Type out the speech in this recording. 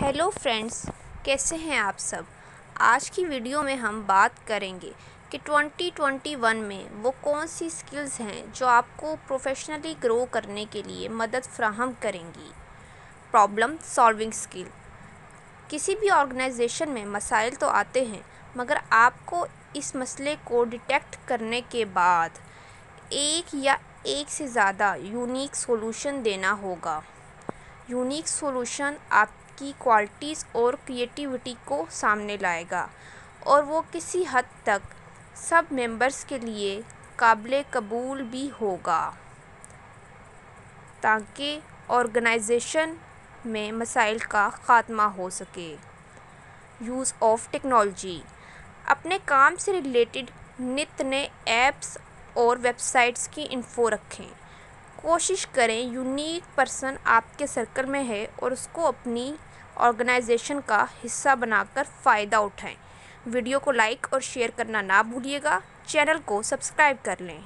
Hello friends, कैसे हैं आप सब। आज की वीडियो में हम बात करेंगे कि 2021 में वो कौन सी स्किल्स हैं जो आपको प्रोफेशनली ग्रो करने के लिए मदद फ़राहम करेंगी। Problem solving skill. किसी भी ऑर्गेनाइजेशन में मसाइल तो आते हैं, मगर आपको इस मसले को डिटेक्ट करने के बाद एक या एक से ज़्यादा यूनिक सॉल्यूशन देना होगा। यूनिक सॉल्यूशन आपकी क्वालिटीज़ और क्रिएटिविटी को सामने लाएगा और वो किसी हद तक सब मेंबर्स के लिए काबिल कबूल भी होगा, ताकि ऑर्गेनाइजेशन में मसाइल का ख़ात्मा हो सके। Use of technology. अपने काम से रिलेटेड नित नए ऐप्स और वेबसाइट्स की इन्फो रखें। कोशिश करें यूनिक पर्सन आपके सर्कल में है और उसको अपनी ऑर्गेनाइजेशन का हिस्सा बनाकर फ़ायदा उठाएं। वीडियो को लाइक और शेयर करना ना भूलिएगा। चैनल को सब्सक्राइब कर लें।